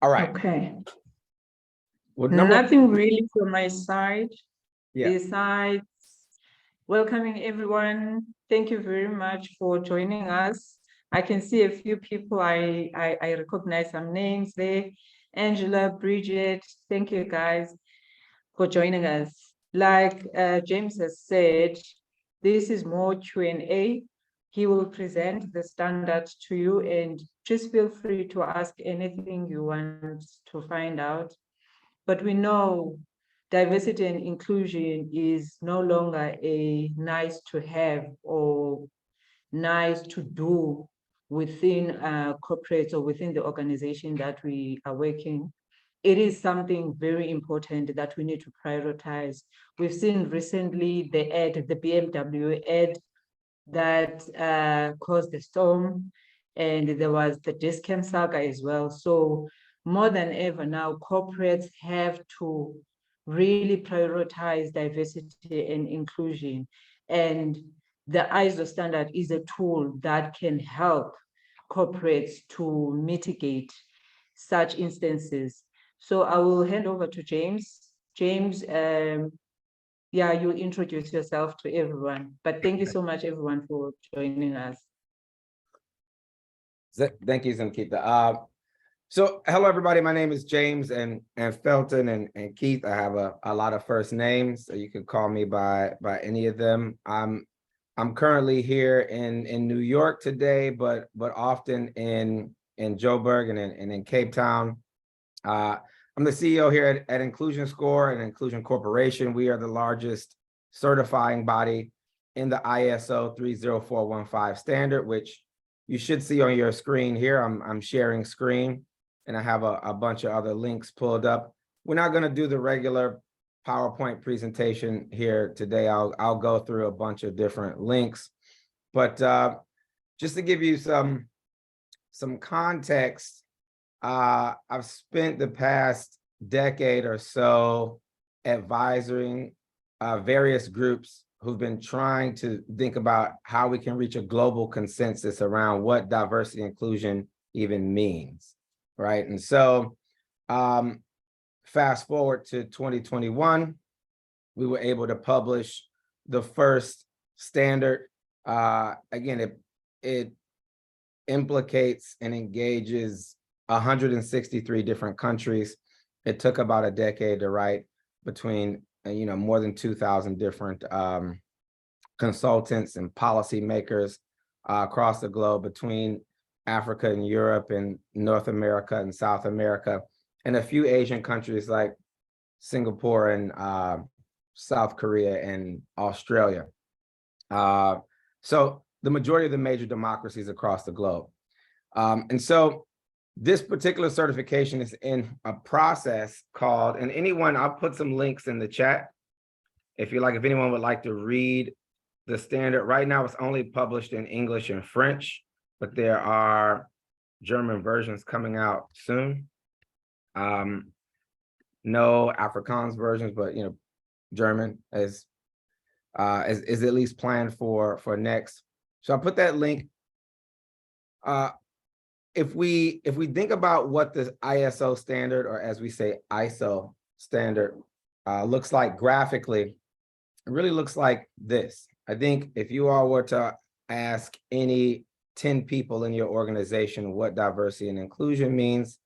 All right. Okay. Well, Nothing really from my side. Yeah. Besides welcoming everyone. Thank you very much for joining us. I can see a few people. I recognize some names there. Angela, Bridget, thank you guys for joining us. Like James has said, this is more Q&A. He will present the standard to you and just feel free to ask anything you want to find out. But we know diversity and inclusion is no longer a nice to have or nice to do within corporates or within the organization that we are working. It is something very important that we need to prioritize. We've seen recently the ad, the BMW ad that caused the storm, and there was the Discam saga as well. So more than ever now, corporates have to really prioritize diversity and inclusion. And the ISO standard is a tool that can help corporates to mitigate such instances. So I will hand over to James. James, yeah, you introduce yourself to everyone. But thank you so much, everyone, for joining us. Thank you, Zimkhitha. So hello, everybody. My name is James and Felton and Keith. I have a lot of first names, so you can call me by any of them. I'm currently here in New York today, but often in Joburg and in Cape Town. I'm the CEO here at Inclusion Score and Inclusion Corporation. We are the largest certifying body in the ISO-30415 standard, which you should see on your screen here. I'm sharing screen, and I have a bunch of other links pulled up. We're not going to do the regular PowerPoint presentation here today. I'll go through a bunch of different links, but just to give you some context, I've spent the past decade or so advising various groups who've been trying to think about how we can reach a global consensus around what diversity and inclusion even means, right? And so fast forward to 2021, we were able to publish the first standard. Again, it implicates and engages 163 different countries. It took about a decade to write, between more than 2,000 different consultants and policymakers across the globe, between Africa and Europe and North America and South America, and a few Asian countries like Singapore and South Korea and Australia. So the majority of the major democracies across the globe. And so this particular certification is in a process called, and anyone, I'll put some links in the chat if you like, if anyone would like to read the standard. Right now it's only published in English and French, but there are German versions coming out soon. No Afrikaans versions, but German is at least planned for next. So I'll put that link. If we think about what the ISO standard, or as we say, ISO standard, looks like graphically, it really looks like this. I think if you all were to ask any 10 people in your organization what diversity and inclusion means,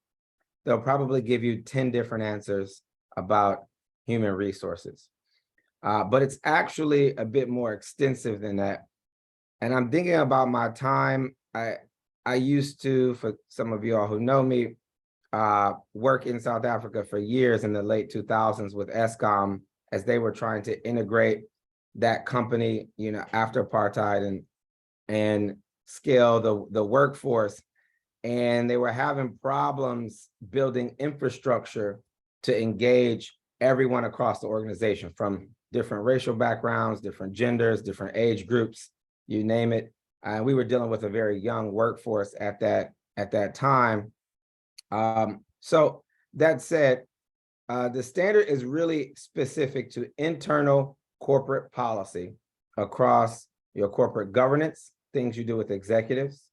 they'll probably give you 10 different answers about human resources. But it's actually a bit more extensive than that. And I'm thinking about my time. I used to, for some of you all who know me, work in South Africa for years in the late 2000s with Eskom, as they were trying to integrate that company, after apartheid and scale the workforce. And they were having problems building infrastructure to engage everyone across the organization, from different racial backgrounds, different genders, different age groups, you name it. And we were dealing with a very young workforce at that time. So that said, the standard is really specific to internal corporate policy across your corporate governance, things you do with executives,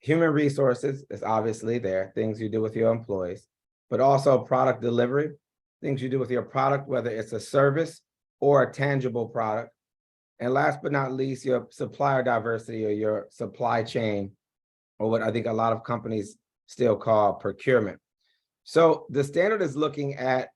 Human resources is obviously there, things you do with your employees, but also product delivery, things you do with your product, whether it's a service or a tangible product. And last but not least, your supplier diversity or your supply chain, or what I think a lot of companies still call procurement. So the standard is looking at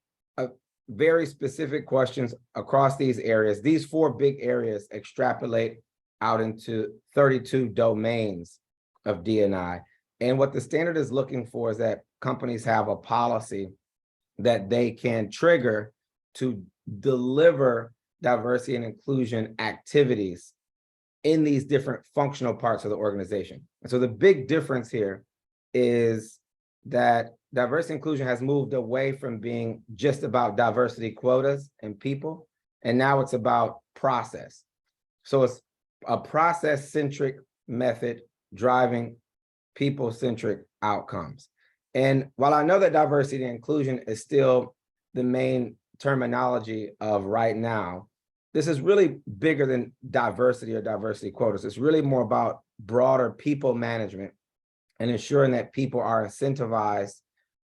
very specific questions across these areas. These 4 big areas extrapolate out into 32 domains of D&I. And what the standard is looking for is that companies have a policy that they can trigger to deliver diversity and inclusion activities in these different functional parts of the organization. And so the big difference here is that diversity and inclusion has moved away from being just about diversity quotas and people, and now it's about process. So it's a process-centric method driving people-centric outcomes. And while I know that diversity and inclusion is still the main terminology of right now, this is really bigger than diversity or diversity quotas. It's really more about broader people management and ensuring that people are incentivized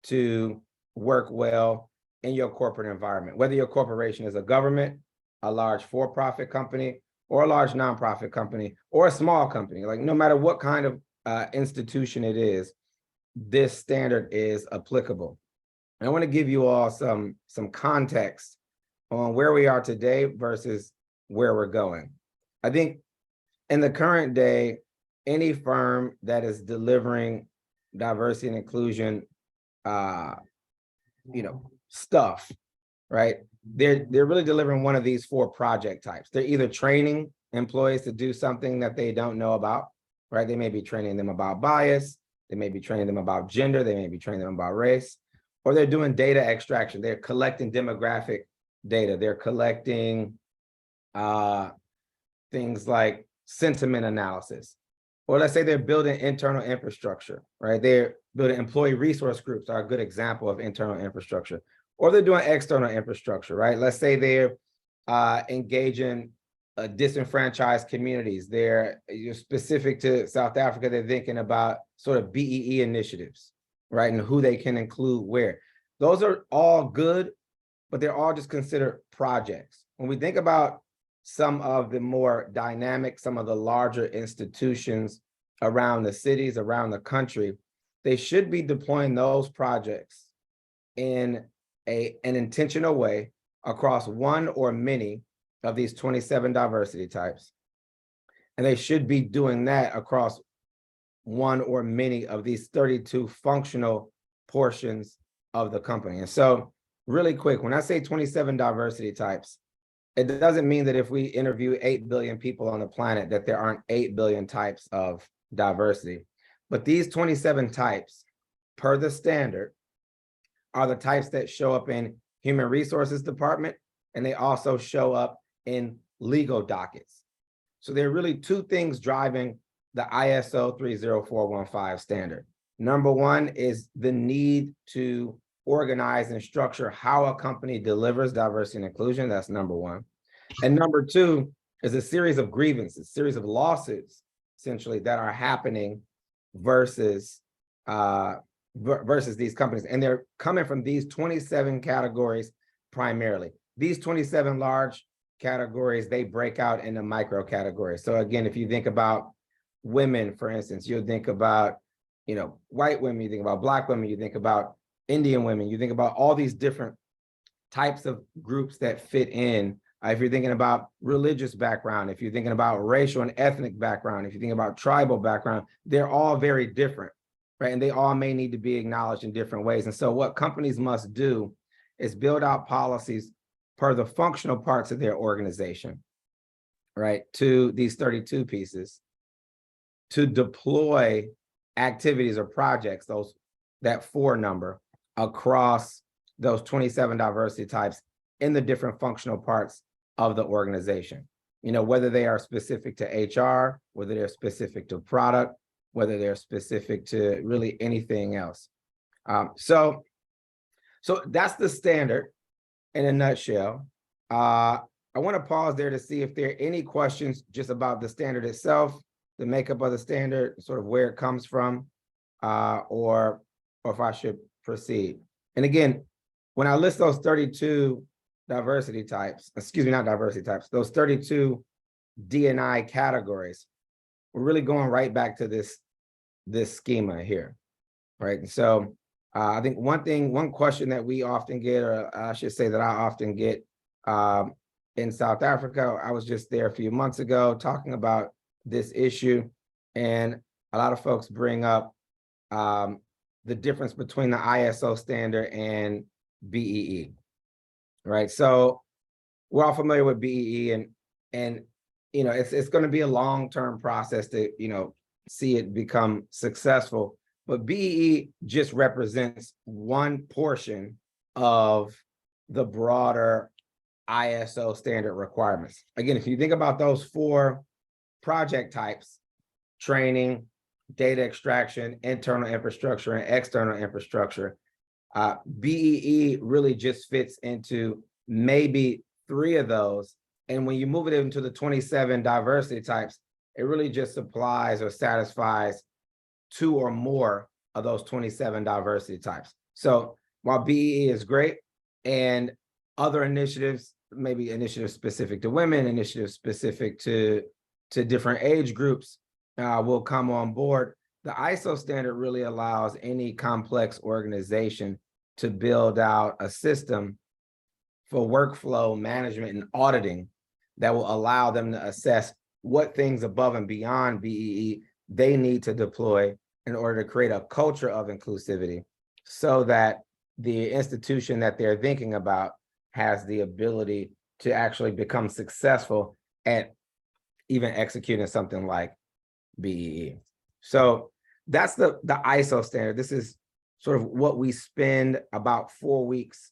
to work well in your corporate environment, whether your corporation is a government, a large for-profit company, or a large nonprofit company, or a small company. Like, no matter what kind of institution it is, this standard is applicable. And I want to give you all some context on where we are today versus where we're going. I think in the current day, any firm that is delivering diversity and inclusion, stuff, right? They're really delivering one of these 4 project types. They're either training employees to do something that they don't know about, right? They may be training them about bias. They may be training them about gender. They may be training them about race, or they're doing data extraction. They're collecting demographic data. They're collecting things like sentiment analysis. Or let's say they're building internal infrastructure, right? They're building employee resource groups are a good example of internal infrastructure. Or they're doing external infrastructure, right? Let's say they're engaging disenfranchised communities. They're specific to South Africa. They're thinking about sort of BEE initiatives, right? And who they can include where. Those are all good, but they're all just considered projects. When we think about some of the more dynamic, some of the larger institutions around the cities, around the country, they should be deploying those projects in an intentional way across one or many of these 27 diversity types. And they should be doing that across one or many of these 32 functional portions of the company. And so really quick, when I say 27 diversity types, it doesn't mean that if we interview 8 billion people on the planet, that there aren't 8 billion types of diversity. But these 27 types, per the standard, are the types that show up in Human Resources Department, and they also show up in legal dockets. So there are really 2 things driving the ISO-30415 standard. Number one is the need to organize and structure how a company delivers diversity and inclusion. That's number one. And number 2 is a series of grievances, series of lawsuits, essentially, that are happening versus these companies. And they're coming from these 27 categories primarily. These 27 large categories, they break out into micro categories. So again, if you think about women, for instance, you'll think about, white women, you think about Black women, you think about Indian women, you think about all these different types of groups that fit in. If you're thinking about religious background, if you're thinking about racial and ethnic background, if you think about tribal background, they're all very different, right? And they all may need to be acknowledged in different ways. And so what companies must do is build out policies per the functional parts of their organization, right, to these 32 pieces, to deploy activities or projects, that 4 number, across those 27 diversity types in the different functional parts of the organization. Whether they are specific to HR, whether they're specific to product, whether they're specific to really anything else. So that's the standard in a nutshell. I want to pause there to see if there are any questions just about the standard itself, the makeup of the standard, sort of where it comes from, or if I should proceed. And again, when I list those 32 diversity types, excuse me, not diversity types, those 32 D&I categories, we're really going right back to this schema here, right? And so I think one question that we often get, or I should say that I often get in South Africa, I was just there a few months ago talking about this issue, and a lot of folks bring up the difference between the ISO standard and BEE, right? So we're all familiar with BEE, and you know, it's going to be a long-term process to, you know, see it become successful. But BEE just represents one portion of the broader ISO standard requirements. Again, if you think about those 4 project types: training, data extraction, internal infrastructure, and external infrastructure, BEE really just fits into maybe 3 of those. And when you move it into the 27 diversity types, it really just applies or satisfies 2 or more of those 27 diversity types. So while BEE is great, and other initiatives, maybe initiatives specific to women, initiatives specific to different age groups, will come on board, the ISO standard really allows any complex organization to build out a system for workflow management and auditing that will allow them to assess what things above and beyond BEE they need to deploy in order to create a culture of inclusivity, so that the institution that they're thinking about has the ability to actually become successful at even executing something like BEE. So that's the ISO standard. This is sort of what we spend about 4 weeks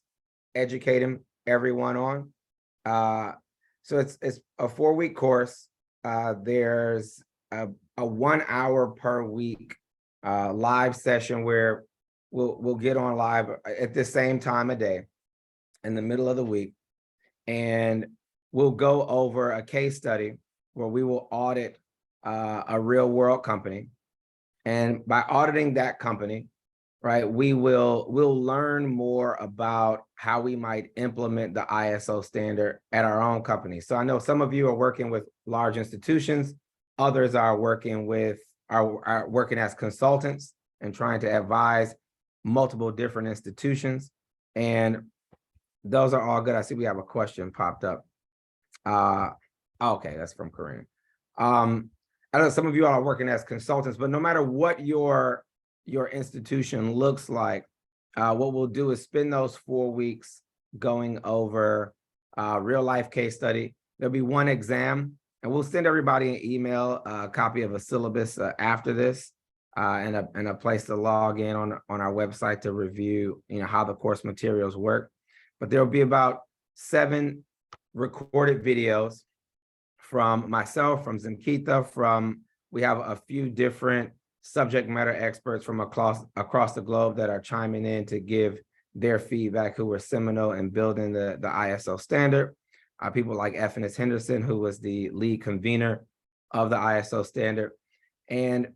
educating everyone on. So it's a 4-week course. There's a 1 hour per week live session where we'll get on live at the same time of day in the middle of the week, and we'll go over a case study where we will audit a real world company. And by auditing that company, right, we'll learn more about how we might implement the ISO standard at our own company. So I know some of you are working with large institutions, others are working as consultants and trying to advise multiple different institutions. And those are all good. I see we have a question popped up. Okay, that's from Corinne. I know some of you all are working as consultants, but no matter what your institution looks like, what we'll do is spend those 4 weeks going over real life case study. There'll be 1 exam, and we'll send everybody an email, a copy of a syllabus after this, and a place to log in on our website to review, you know, how the course materials work. But there'll be about 7 recorded videos from myself, from Zimkhitha, we have a few different subject matter experts from across the globe that are chiming in to give their feedback, who were seminal in building the ISO standard. People like F.N.S. Henderson, who was the lead convener of the ISO standard. And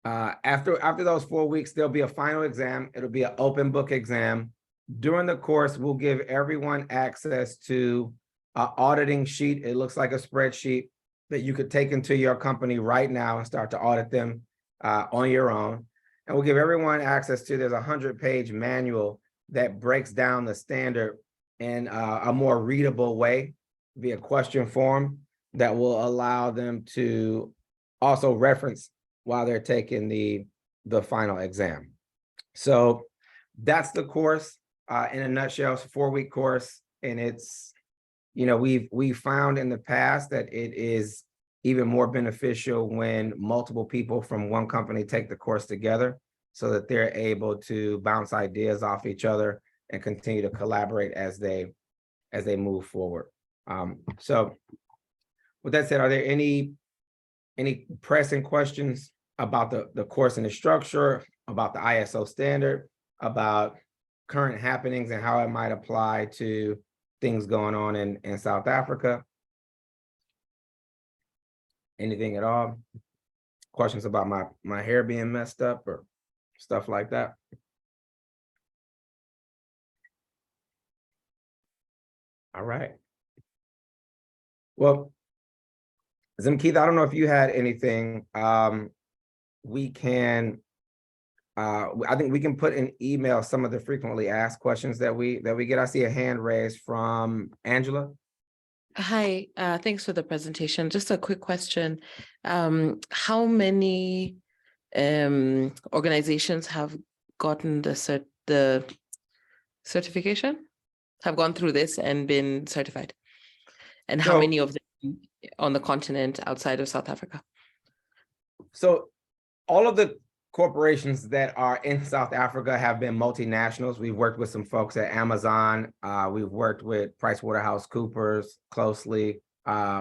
after those 4 weeks, there'll be a final exam. It'll be an open book exam. During the course, we'll give everyone access to an auditing sheet. It looks like a spreadsheet that you could take into your company right now and start to audit them on your own. And we'll give everyone access to, there's a 100-page manual that breaks down the standard in a more readable way via question form that will allow them to also reference while they're taking the final exam. So that's the course in a nutshell. It's a 4-week course, and it's, you know, we've found in the past that it is even more beneficial when multiple people from one company take the course together, so that they're able to bounce ideas off each other and continue to collaborate as they move forward. So with that said, are there any pressing questions about the course and the structure, about the ISO standard, about current happenings and how it might apply to things going on in South Africa? Anything at all? questions about my hair being messed up or stuff like that. All right. Well, Zimkhitha, I don't know if you had anything. We can, I think we can put in email some of the frequently asked questions that we get. I see a hand raised from Angela. Hi, thanks for the presentation. Just a quick question. How many organizations have gotten the certification, have gone through this and been certified? And how So- many of them on the continent outside of South Africa? So all of the corporations that are in South Africa have been multinationals. We've worked with some folks at Amazon. We've worked with PricewaterhouseCoopers closely.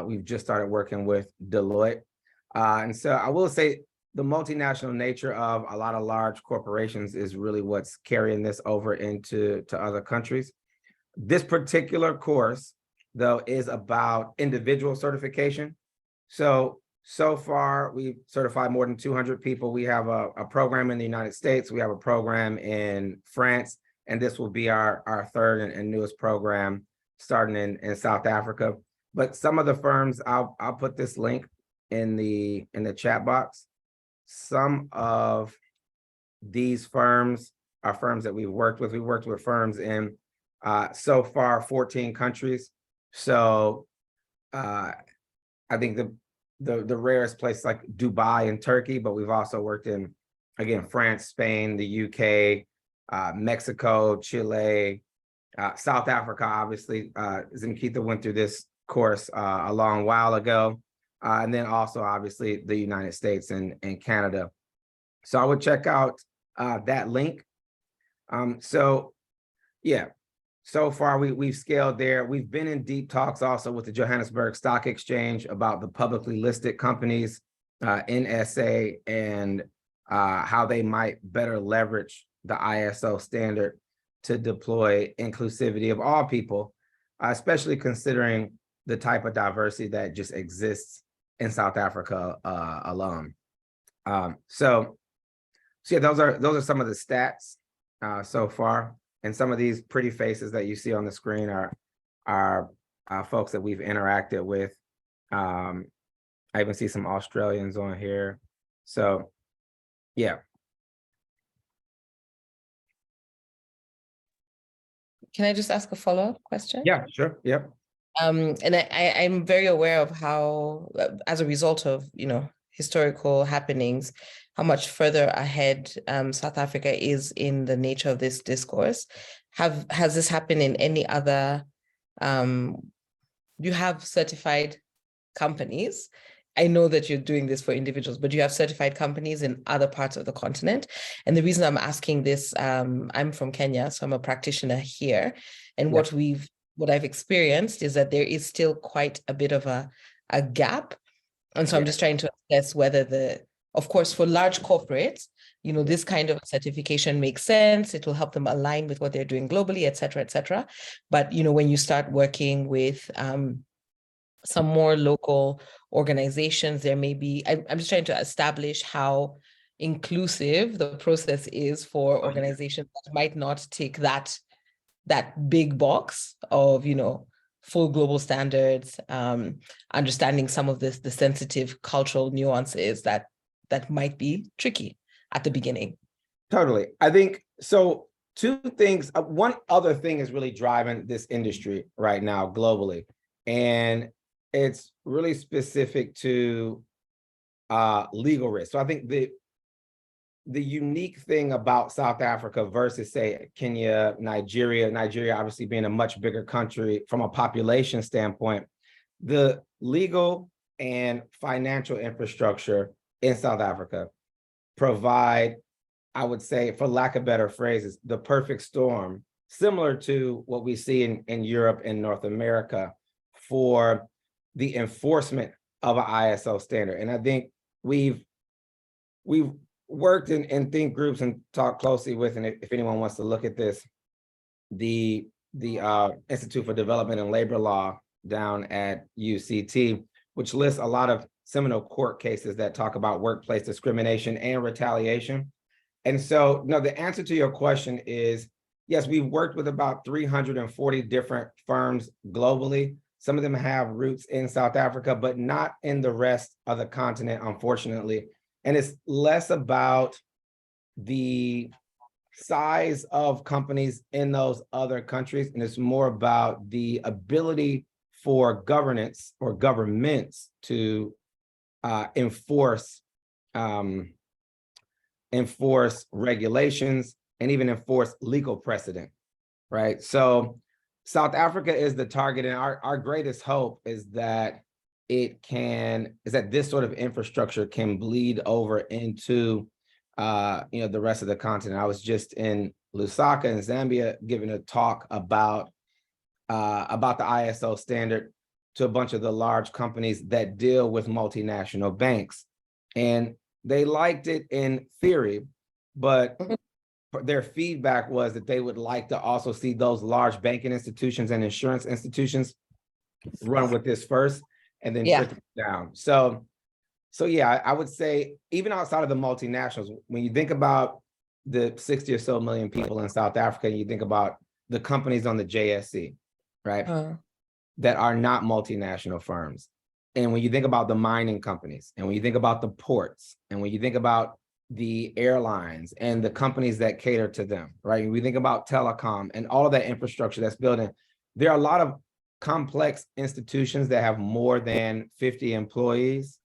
We've just started working with Deloitte. And so I will say the multinational nature of a lot of large corporations is really what's carrying this over into other countries. This particular course, though, is about individual certification. So far, we've certified more than 200 people. We have a program in the United States. We have a program in France, and this will be our third and newest program starting in South Africa. But some of the firms, I'll put this link in the chat box. Some of these firms are firms that we've worked with. We worked with firms in so far 14 countries. So I think the rarest place like Dubai and Turkey, but we've also worked in, again, France, Spain, the UK, Mexico, Chile, South Africa, obviously. Zimkhitha went through this course a long while ago. And then also, obviously, the United States and Canada. So I would check out that link. So yeah. So far, we've scaled there. We've been in deep talks also with the Johannesburg Stock Exchange about the publicly listed companies in SA and how they might better leverage the ISO standard to deploy inclusivity of all people, especially considering the type of diversity that just exists in South Africa alone. So yeah, those are some of the stats so far. And some of these pretty faces that you see on the screen are folks that we've interacted with. I even see some Australians on here. So, yeah. Can I just ask a follow-up question? Yeah, sure. Yep. And I'm very aware of how, as a result of, historical happenings, how much further ahead South Africa is in the nature of this discourse. Has this happened in any other, you have certified companies? I know that you're doing this for individuals, but you have certified companies in other parts of the continent. And the reason I'm asking this, I'm from Kenya, so I'm a practitioner here. And what I've experienced is that there is still quite a bit of a gap. And so I'm just trying to assess whether of course, for large corporates, this kind of certification makes sense. It will help them align with what they're doing globally, et cetera, et cetera. But, when you start working with some more local organizations, there may be, I'm just trying to establish how inclusive the process is for organizations that might not tick that big box of, full global standards, understanding some of the sensitive cultural nuances that might be tricky at the beginning. Totally. I think so. Two things. One other thing is really driving this industry right now globally, and it's really specific to legal risk. So I think the unique thing about South Africa versus, say, Kenya, Nigeria obviously being a much bigger country from a population standpoint, the legal and financial infrastructure in South Africa provide, I would say, for lack of better phrases, the perfect storm, similar to what we see in Europe and North America for the enforcement of an ISO standard. And I think we've worked in think groups and talked closely with, and if anyone wants to look at this, the Institute for Development and Labor Law down at UCT, which lists a lot of seminal court cases that talk about workplace discrimination and retaliation. And so, no, the answer to your question is, yes, we've worked with about 340 different firms globally. Some of them have roots in South Africa, but not in the rest of the continent, unfortunately. And it's less about the size of companies in those other countries, and it's more about the ability for governance or governments to enforce regulations and even enforce legal precedent, right? So South Africa is the target, and our greatest hope is that this sort of infrastructure can bleed over into the rest of the continent. I was just in Lusaka in Zambia giving a talk about the ISO standard to a bunch of the large companies that deal with multinational banks. And they liked it in theory, but their feedback was that they would like to also see those large banking institutions and insurance institutions run with this first and then trickle down. So yeah, I would say even outside of the multinationals, when you think about the 60 or so million people in South Africa, and you think about the companies on the JSE, right, that are not multinational firms. And when you think about the mining companies, and when you think about the ports, and when you think about the airlines and the companies that cater to them, right? When we think about telecom and all of that infrastructure that's building, there are a lot of complex institutions that have more than 50 employees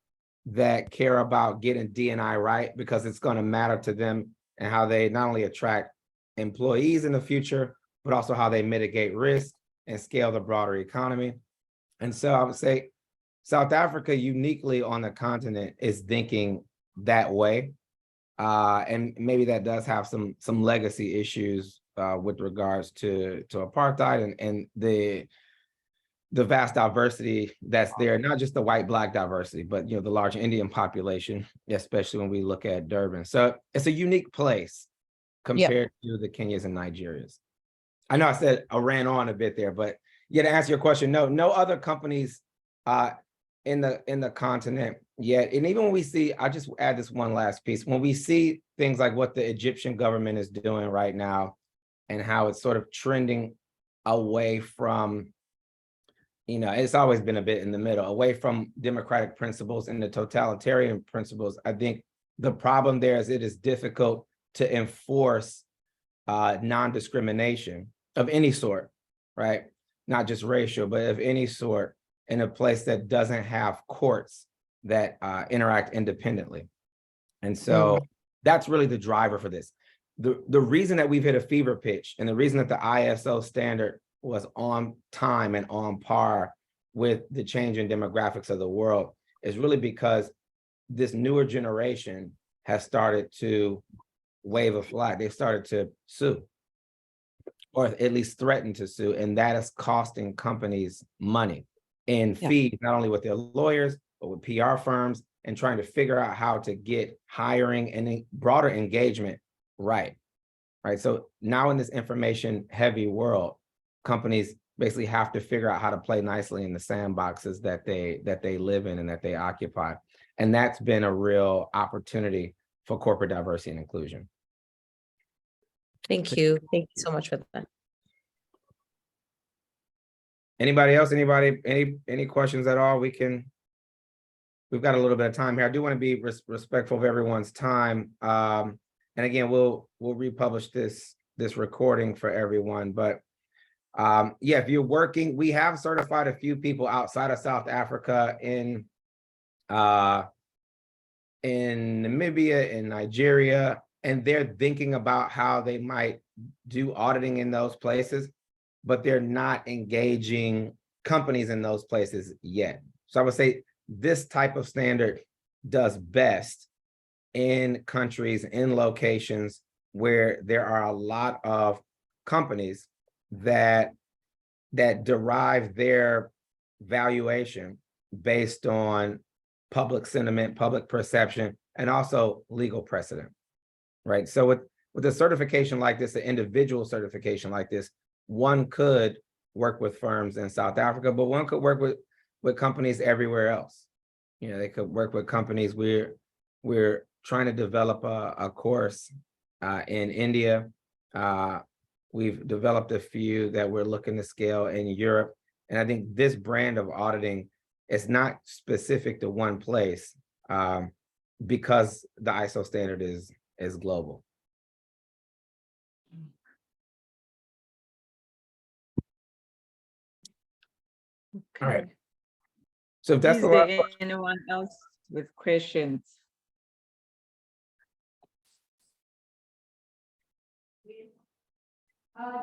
that care about getting D&I right, because it's going to matter to them and how they not only attract employees in the future, but also how they mitigate risk and scale the broader economy. And so I would say South Africa uniquely on the continent is thinking that way. And maybe that does have some legacy issues with regards to apartheid and the vast diversity that's there, not just the white Black diversity, but the large Indian population, especially when we look at Durban. So it's a unique place compared to the Kenyas and Nigerias. I know I ran on a bit there, but yeah, to answer your question, no other companies in the continent yet. And even when we see, I'll just add this one last piece, when we see things like what the Egyptian government is doing right now and how it's sort of trending away from, it's always been a bit in the middle, away from democratic principles and the totalitarian principles. I think the problem there is it is difficult to enforce non-discrimination of any sort, right? Not just racial, but of any sort, in a place that doesn't have courts that interact independently. And so that's really the driver for this. The reason that we've hit a fever pitch and the reason that the ISO standard was on time and on par with the changing demographics of the world is really because this newer generation has started to wave a flag. They've started to sue, or at least threaten to sue, and that is costing companies money in fees, not only with their lawyers, but with PR firms, and trying to figure out how to get hiring and broader engagement right. So now in this information heavy world, companies basically have to figure out how to play nicely in the sandboxes that they live in and that they occupy. And that's been a real opportunity for corporate diversity and inclusion. Thank you. Thank you so much for that. Anybody else? Any questions at all? We've got a little bit of time here. I do want to be respectful of everyone's time. And again, we'll republish this recording for everyone. But if you're working, we have certified a few people outside of South Africa in Namibia, in Nigeria, and they're thinking about how they might do auditing in those places, but they're not engaging companies in those places yet. So I would say this type of standard does best in countries, in locations where there are a lot of companies that derive their valuation based on public sentiment, public perception, and also legal precedent, right? So with a certification like this, an individual certification like this, one could work with firms in South Africa, but one could work with companies everywhere else. they could work with companies. We're trying to develop a course in India. We've developed a few that we're looking to scale in Europe. And I think this brand of auditing is not specific to one place, because the ISO standard is global. All right. Okay. So if that's Is the last there question. anyone else with questions?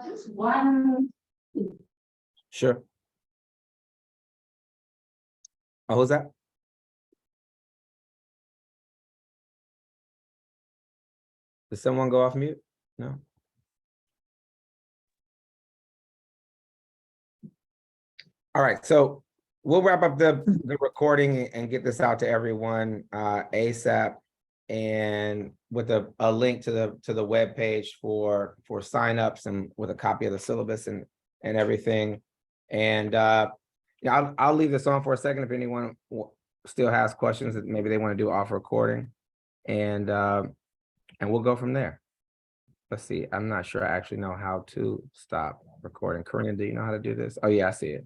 Just one. Sure. Oh, who's that? Did someone go off mute? No. All right, so we'll wrap up the recording and get this out to everyone ASAP, and with a link to the webpage for signups and with a copy of the syllabus and everything. And yeah, I'll leave this on for a second if anyone still has questions that maybe they want to do off recording, and we'll go from there. Let's see. I'm not sure I actually know how to stop recording. Corinne, do you know how to do this? Oh yeah, I see it.